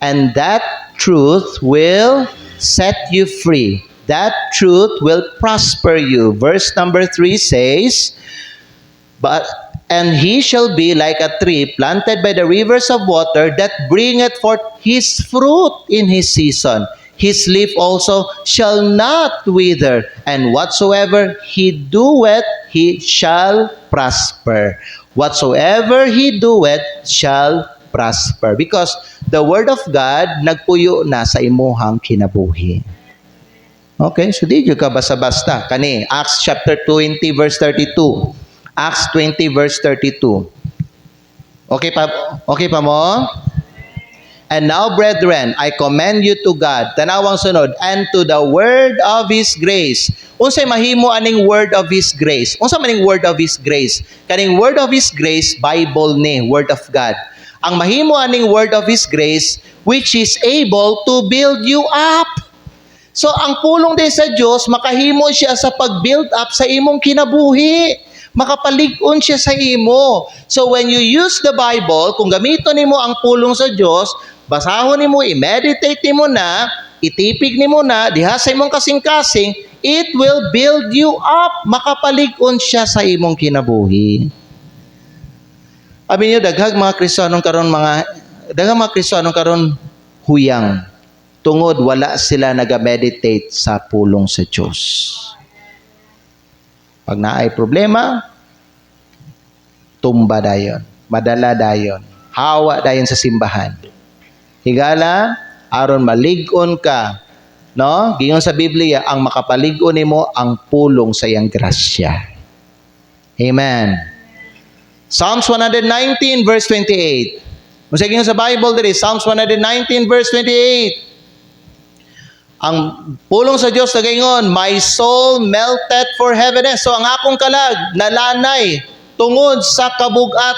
And that truth will set you free. That truth will prosper you. Verse number 3 says, And he shall be like a tree planted by the rivers of water that bringeth forth his fruit in his season. His leaf also shall not wither, and whatsoever he doeth, he shall prosper. Whatsoever he doeth shall prosper. Because the word of God nagpuyo na sa imuhang kinabuhi. Okay, so di ka basta-basta. Kani, Acts chapter 20 verse 32. Acts 20 verse 32. Okay pa mo? And now, brethren, I commend you to God, tanawang sunod, and to the word of His grace. Unsay mahimo aning word of His grace? Unsa maning word of His grace? Kaning word of His grace, Bible ni, word of God. Ang mahimo aning word of His grace, which is able to build you up. So, ang pulong din sa Diyos, makahimo siya sa pag-build up sa imong kinabuhi. Makapalig-on siya sa imo. So, when you use the Bible, kung gamiton nimo ang pulong sa Diyos, basahon nimo, i-meditate nimo na, itipig nimo na, diha sa imong kasing-kasing, it will build you up. Makapalig-on siya sa imong kinabuhi. Abi niyo, daghang mga Kristiyanong karon huyang. Tungod wala sila naga-meditate sa pulong sa Diyos. Pag naay problema, tumba dayon, madala dayon, hawa dayon sa simbahan. Higala, aron malig-on ka, no? Giyon sa Biblia, ang makapalig-on nimo ang pulong sa iyang grasya. Amen. Psalms 119 verse 28. Kung sa giyon sa Bible diri, Psalms 119 verse 28. Ang pulong sa Diyos nagaingon, my soul melted for heaviness. So ang akong kalag, nalanay tungod sa kabugat.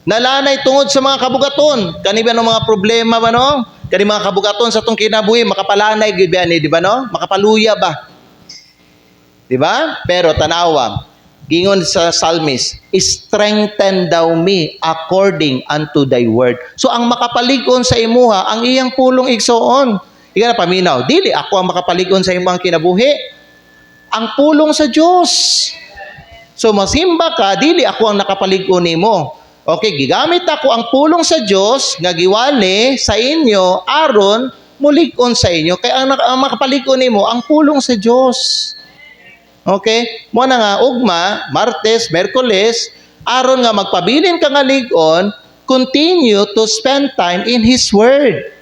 Nalanay tungod sa mga kabugaton. Kani ba ng mga problema ba no? Kani mga kabugaton sa tong kinabuhi, makapalanay gid ba ni, di ba no? Makapaluya ba? Di ba? Pero tanawa, gingon sa psalmist, strengthen thou me according unto thy word. So ang makapalig-on sa imuha, ang iyang pulong igsoon. Ika na paminaw, dili ako ang makapalig-on sa imong kinabuhi. ang pulong sa Dios. So masimba ka, dili ako ang nakapalig-on nimo. Okay, gigamit ako ang pulong sa Dios nga giwali sa inyo aron mulig-on sa inyo. Kaya ang makapalig-on nimo ang pulong sa Dios. Okay? Mo na nga ugma, Martes, Merkoles, aron nga magpabilin ka nga lig-on, continue to spend time in His Word.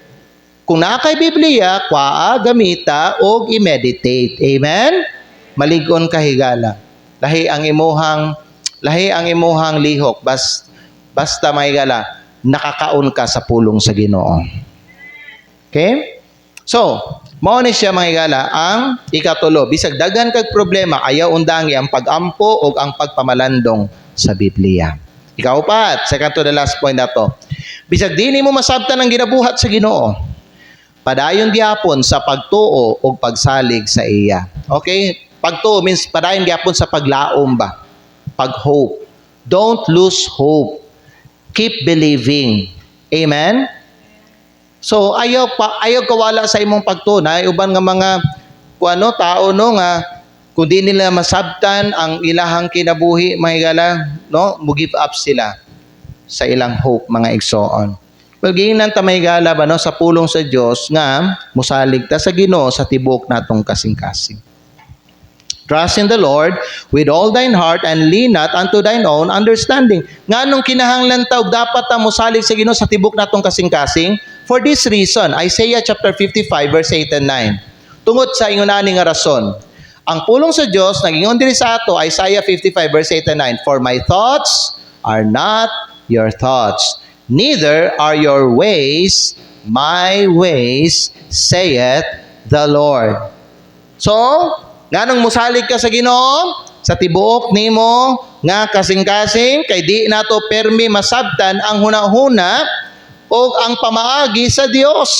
Kung nakay Biblia, kwaa, gamita, o i-meditate. Amen? Malig-on ka higala. Lahi ang imuhang lihok, basta mahigala, nakakaon ka sa pulong sa Ginoo. Okay? So, mao ni siya mga higala ang ikatulo. Bisag daghan kag problema, ayaw undangi ang pag-ampo o ang pagpamalandong sa Biblia. Ikaupat, second to the last point na to. Bisag di nimo masabtan ang ginabuhat sa Ginoo, padayon gyapon sa pagtuo o pagsalig sa iya. Okay? Pagtuo means padayon gyapon sa paglaom ba? Pag-hope. Don't lose hope. Keep believing. Amen? So ayaw kawala sa imong pagtuo na uban nga mga tao no nga kung di nila masabtan ang ilahang kinabuhi mahigala no mo give up sila sa ilang hope mga igsoon. Well, giingnan ta mahigala ba no sa pulong sa Dios nga mosalig ta sa Ginoo sa tibuok natong kasing-kasing. Trust in the Lord with all thine heart and lean not unto thine own understanding. Nganong kinahanglan ta og dapat ta mosalig sa Ginoo sa tibuok natong kasing-kasing? For this reason, Isaiah chapter 55 verse 8 and 9. Tungod sa ingon ani nga rason, ang pulong sa Dios nagingon diri sa ato Isaiah 55 verse 8 and 9, for my thoughts are not your thoughts, neither are your ways my ways, saith the Lord. So, nganong mosalig ka sa Ginoo sa tibuok nimo nga kasing-kasing kay di nato permi masabtan ang hunahuna o ang pamaagi sa Dios.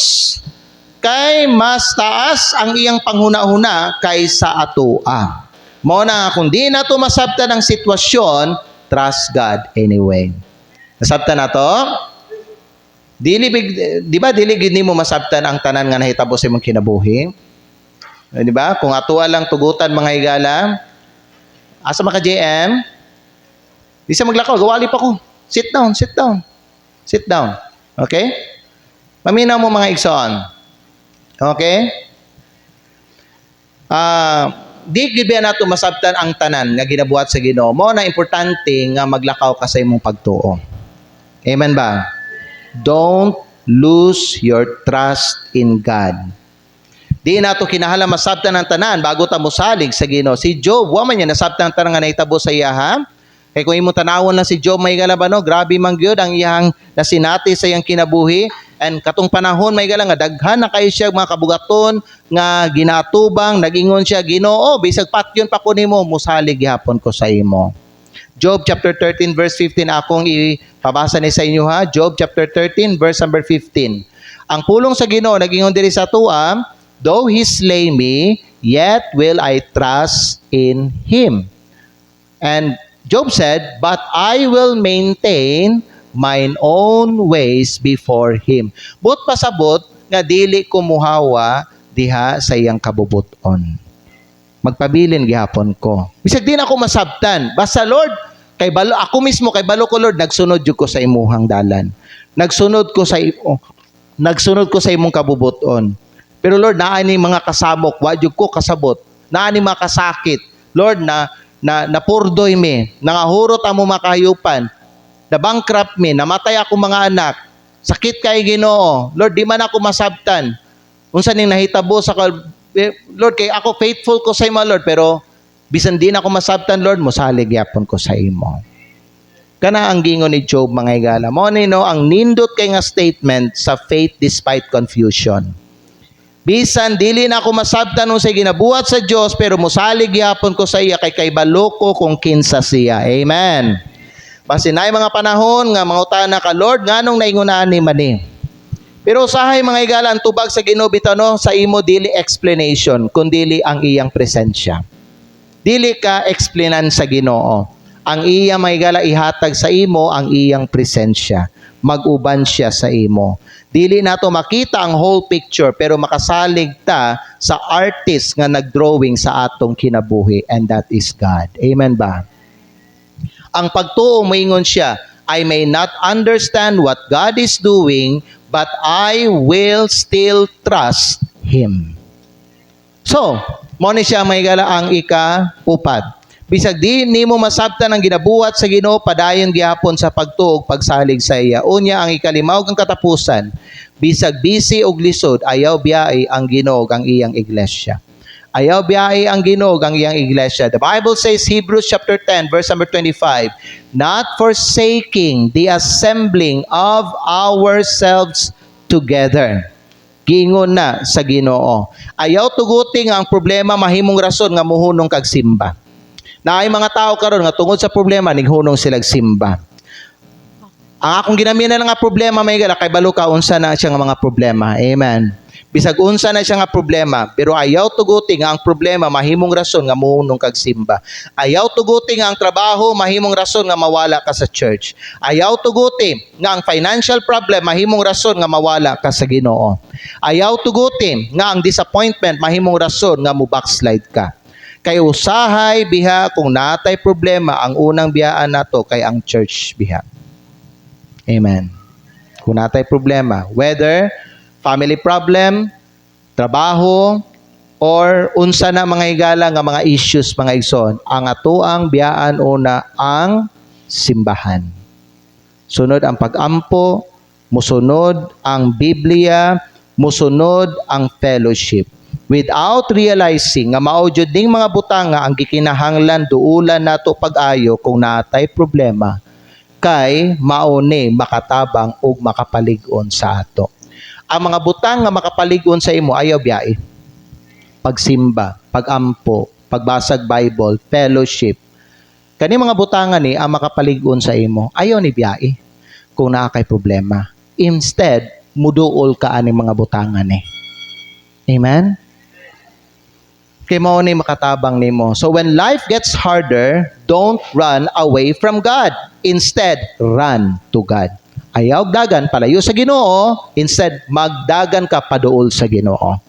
Kay mas taas ang iyang panghuna-huna kaysa atoa. Mao na kung di nato masabtan ang sitwasyon, trust God anyway. Nasabtan nato? Dili gid nimo masabtan ang tanan nga nahitabo sa imong kinabuhi. Di ba? Kung atoa lang tugutan mga higala, asa maka JM? Di sa maglakaw, gawali pa ko. Sit down. Okay? Paminaw mo mga igsoon. Okay? Di gibe nato masabtan ang tanan nga ginabuhat sa Ginoo. Mo na importante nga maglakaw ka sa imong pagtuo. Amen ba? Don't lose your trust in God. Di nato kinahanglan masabtan ang tanan bago ta mosalig sa Ginoo. Si Job, wa man niya nasabtan ang tanan nga nahitabo sa iya ha. Kay kung imong tanawon lang si Job may galabano, grabe man gyud ang iyang nasinati sa iyang kinabuhi. And katong panahon may gala nga daghan na kayo siya mga kabugaton nga ginatubang, nagingon siya, Ginoo, bisag patyon pa ko nimo, mosalig gyapon ko sa imo. Job chapter 13 verse 15 akong ipabasa ni sa inyo ha. Job chapter 13 verse number 15. Ang pulong sa Ginoo nagingon diri sa tuwa, though he slay me, yet will I trust in him. And Job said, but I will maintain mine own ways before him. But pasabot nga dili ko muhawa diha sa iyang kabubuton. Magpabilin gihapon ko. Bisag din ako masabtan. Basta Lord, ako mismo kay balo ko Lord, nagsunod jud ko sa imuhang dalan. Nagsunod ko sa imong kabubuton. Pero Lord, naa ni mga kasamok, wa jud ko kasabot. Naa ni mga kasakit. Lord, napurdoy me, nangahurot amo makahayupan, na bankrupt me, namatay ako mga anak, sakit kay Ginoo. Lord, di man ako masabtan. Unsa ning nahitabo sa Lord, kay ako faithful ko sa imo Lord, pero bisan di na ako masabtan Lord, mosalig yapon ko sa imo. Kana ang gingon ni Job mga higala. Mo nino ang nindot kay nga statement sa faith despite confusion. Bisan dili na ako masabtan unsay ginabuhat sa Dios pero mosalig gyapon ko sa iya kay baloko kung kinsa siya. Amen. Basi naay mga panahon nga mangutana ka Lord nganong naingunahan ni mani. Pero usahay mga higala ang tubag sa Ginoo bitano sa imo dili explanation kundi ang iyang presensya. Dili ka explainan sa Ginoo. Ang iya mga higala ihatag sa imo ang iyang presensya. Mag-uban siya sa imo. Dili nato makita ang whole picture pero makasalig ta sa artist nga nagdrawing sa atong kinabuhi, and that is God. Amen ba? Ang pagtuo moingon siya, I may not understand what God is doing, but I will still trust Him. So, mo ni siya may gala ang ika-upat. Bisag di nimo masabtan ang ginabuhat sa Ginoo, padayon gihapon sa pagtuog pagsalig sa iya. Unya ang ikalimaw kang katapusan, bisag bisi og lisod, ayaw biyai ang Ginoo ang iyang iglesia. Ayaw biyai ang Ginoo ang iyang iglesia. The Bible says, Hebrews chapter 10 verse number 25, not forsaking the assembling of ourselves together. Gingon na sa Ginoo. Ayaw tuguting ang problema mahimong rason nga muhunong kag simba. Na ay mga tao karon nga tungod sa problema nighunong sila simba. Ang akong ginaminan nga problema may gala kay balo ka unsa na siya nga mga problema. Amen. Bisag unsa na siya nga problema, pero ayaw tuguting ang problema mahimong rason nga muhunong kag simba. Ayaw tuguting ang trabaho mahimong rason nga mawala ka sa church. Ayaw tuguting nga ang financial problem mahimong rason nga mawala ka sa Ginoo. Ayaw tuguting nga ang disappointment mahimong rason nga mo backslide ka. Kay usahay biha kung natay problema, ang unang biyaan nato kay ang church biha. Amen. Kung natay problema, whether family problem, trabaho, or unsa na mga higala nga mga issues mga igsoon, ang atoang biyaan una ang simbahan. Sunod ang pag-ampo, musunod ang Biblia, musunod ang fellowship. Without realizing nga mao jud ning mga butanga ang gikinahanglan duulan nato pag-ayo kung natay problema, kay mauni makatabang ug makapalig-on sa ato. Ang mga butang nga makapalig-on sa imo ayaw biyai. Pagsimba, pagampo, pagbasag Bible, fellowship. Kani mga butangan ni ang makapalig-on sa imo ayaw ni biyai kung naa kay problema. Instead, muduol ka ani mga butangan ni. Amen. Kay mao ni makatabang nimo. So when life gets harder, don't run away from God. Instead, run to God. Ayaw dagan palayo sa Ginoo, instead magdagan ka paduol sa Ginoo.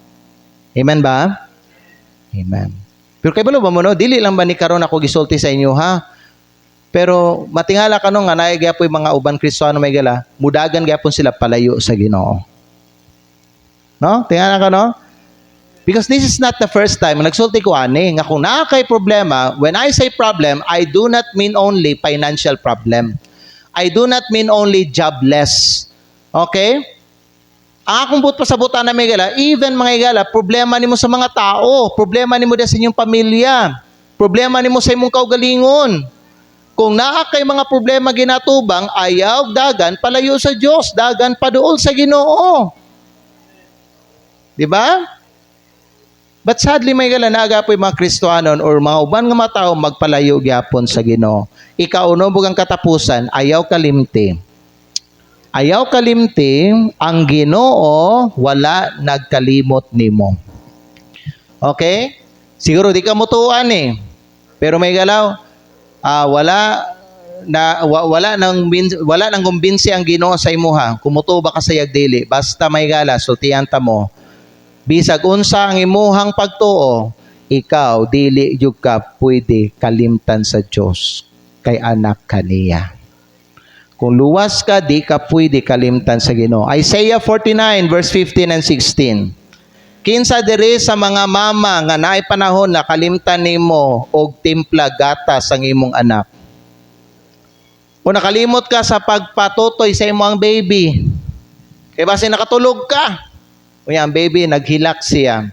Amen ba? Amen. Pero kay balo ba mo no, dili lang ba ni karon ako gisulti sa inyo ha? Pero matingala kanon nga naay gyapon mga uban Kristiyano may gala, mudagan gyapon sila palayo sa Ginoo. No? Tingala ka no? Because this is not the first time nagsulti ko ani nga kung naa kay problema, when I say problem, I do not mean only financial problem. I do not mean only jobless. Okay? Ang akong pasabutan na may gala, even mga igala, problema nimo sa mga tao, problema nimo sa inyong pamilya, problema nimo sa imong kaugalingon. Kung naa kay mga problema ginatubang, ayaw dagan palayo sa Dios, dagan paduol sa Ginoo. Di ba? But sadly may gala naaga po yung mga Kristiyano or mga uban nga mga tao magpalayo gyapon sa Ginoo. Ikauno bugang katapusan, ayaw kalimti. Ayaw kalimti, ang Ginoo wala nagkalimot nimo. Okay? Siguro di ka mutuan eh. Pero may galaw, wala nang kumbinsi ang Ginoo sa imuha. Kumutuo ba ka sa yagdili? Basta may gala, sultihan ta mo. Bisag unsa ang imuhang pagtuo, ikaw dili jud ka pwede kalimtan sa Dios kay anak kaniya. Kung luwas ka, di ka pwede kalimtan sa Ginoo. Isaiah 49 verse 15 and 16. Kinsa diri sa mga mama nga naay panahon na kalimtan nimo og timpla gatas ang imong anak. O nakalimot ka sa pagpatutoy sa imong baby. Kay base nakatulog ka. Unya ang baby naghilak siya.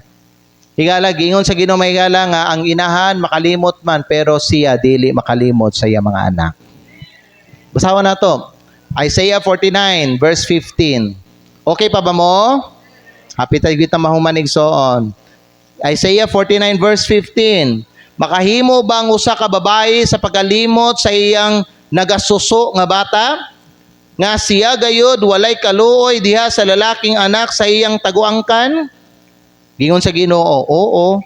Higala gingon sa Ginoo may higala nga ang inahan makalimot man pero siya dili makalimot sa iya mga anak. Basawan na to. Isaiah 49 verse 15. Okay pa ba mo? Happy tayo kita mahumanig soon. Isaiah 49 verse 15. Makahimo bang usa ka babae sa pagkalimot sa iyang nagasuso nga bata? Nga siya gayud walay kaluoy diha sa lalaking anak sa iyang taguangkan? Gingon sa Ginoo, oo.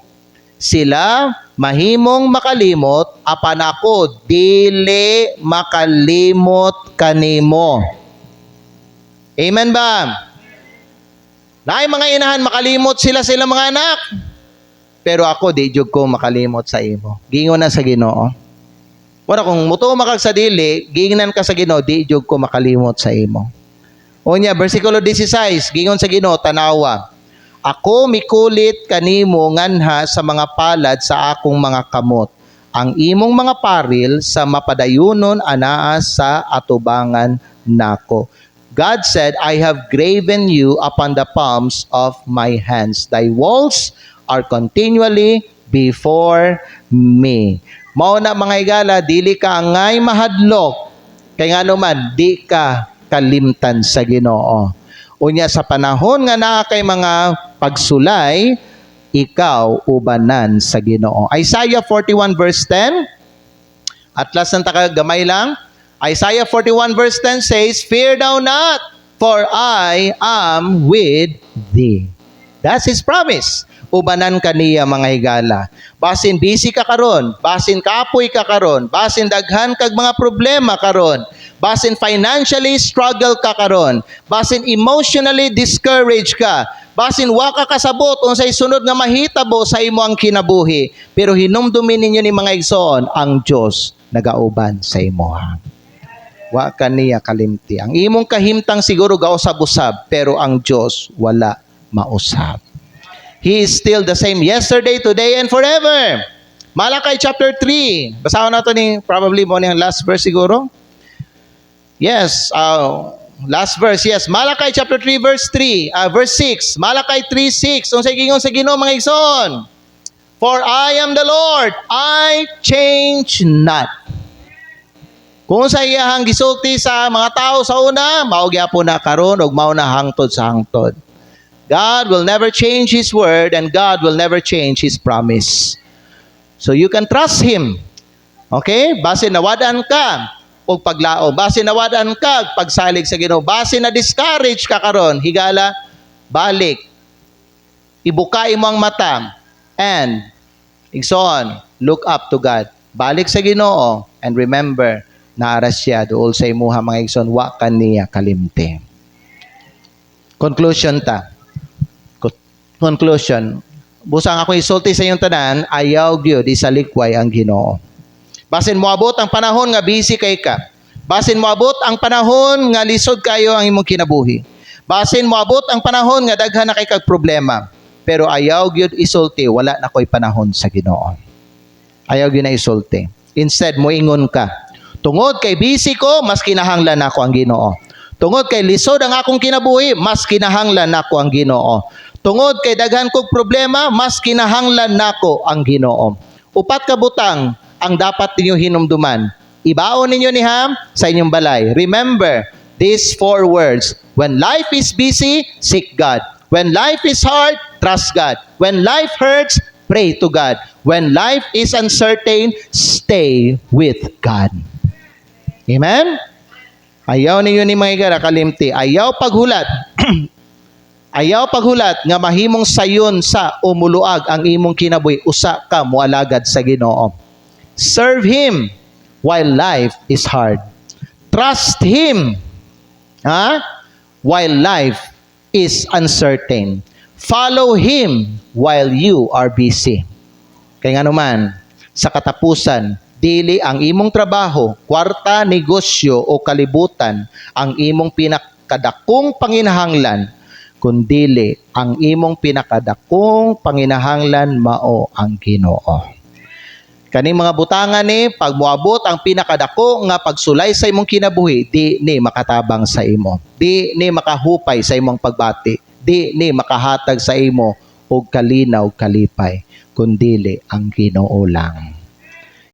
Sila mahimong makalimot, apan ako dili makalimot kanimo. Amen ba? Naay mga inahan makalimot sila mga anak. Pero ako di jud ko makalimot sa imo. Gingon na sa Ginoo. Wala kung muto makag sa dili, gingan ka sa Ginoo, di jud ko makalimot sa imo. Unya bersikulo 16, gingon sa Ginoo tanawa. Ako mikulit kanimo nganha sa mga palad sa akong mga kamot. Ang imong mga paril sa mapadayunon anaa sa atubangan nako. God said, I have graven you upon the palms of my hands. Thy walls are continually before me. Mao na mga higala, dili ka angay mahadlok. Kay nga naman, di ka kalimtan sa Ginoo. Unya sa panahon nga naa kay mga pagsulay, ikaw ubanan sa Ginoo. Isaiah 41 verse 10. Atlas ng gamay lang. Isaiah 41 verse 10 says, Fear thou not, for I am with thee. That's His promise. Ubanan kaniya mga higala. Basin busy ka karon, basin kapoy ka karon, basin daghan kag mga problema karon, basin financially struggle ka karon, basin emotionally discouraged ka, basin wa ka kasabot unsay sunod nga mahitabo sa imo ang kinabuhi, pero hinumdumin ninyo ni mga igsoon, ang Dios nagauban sa imo. Wa kaniya kalimti. Ang imong kahimtang siguro gausab-usab, pero ang Dios wala mausab. He is still the same yesterday, today, and forever. Malakay chapter 3. Basahan natin ni probably mo yung last verse siguro. Yes, last verse. Yes, Malakay chapter 3 verse 6. Malakay 3:6. Unsay gingon sa Ginoo mga igsoon? For I am the Lord, I change not. Kung sa iyahang gisulti sa mga tao sa una, mao gyapon na karon ug mao na hangtod sa hangtod. God will never change His word and God will never change His promise. So you can trust Him. Okay? Base nawadan ka og paglao. Base nawadan ka pagsalig sa Ginoo. Base na discourage ka karon, higala, balik. Ibukay mo ang mata and igsoon, look up to God. Balik sa Ginoo and remember, naara siya dool sa imuha mga igsoon, wa kaniya kalimti. Conclusion ta. Conclusion. Busang ako isulti sa iyong tanan, ayaw gyud isalikway ang Ginoo. Basin moabot ang panahon nga busy kay ka. Basin moabot ang panahon nga lisod kayo ang imong kinabuhi. Basin moabot ang panahon nga daghan na kay kag problema. Pero ayaw gyud isulti, wala na koy panahon sa Ginoo. Ayaw gyud na isulti. Instead moingon ka, tungod kay busy ko, mas kinahanglan nako ang Ginoo. Tungod kay lisod ang akong kinabuhi, mas kinahanglan nako ang Ginoo. Tungod kay daghan kog problema, mas kinahanglan nako ang Ginoo. Upat ka butang ang dapat ninyo hinumduman. Ibaon ninyo niha sa inyong balay. Remember these 4 words. When life is busy, seek God. When life is hard, trust God. When life hurts, pray to God. When life is uncertain, stay with God. Amen? Ayaw ninyo ni mga igara kalimti. Ayaw paghulat. Ayaw paghulat nga mahimong sayon sa umuluag ang imong kinabuhi, usa ka moalagad sa Ginoo. Serve Him while life is hard. Trust Him while life is uncertain. Follow Him while you are busy. Kaya nga naman, sa katapusan, dili ang imong trabaho, kwarta, negosyo o kalibutan ang imong pinakadakong panginahanglan, kundili ang imong pinakadakong panginahanglan mao ang Ginoo. Kani mga butangan ni pag moabot ang pinakadako nga pagsulay sa imong kinabuhi, di ni makatabang sa imo, di ni makahupay sa imong pagbati, di ni makahatag sa imo og kalinaw kalipay, kundili ang Ginoo lang.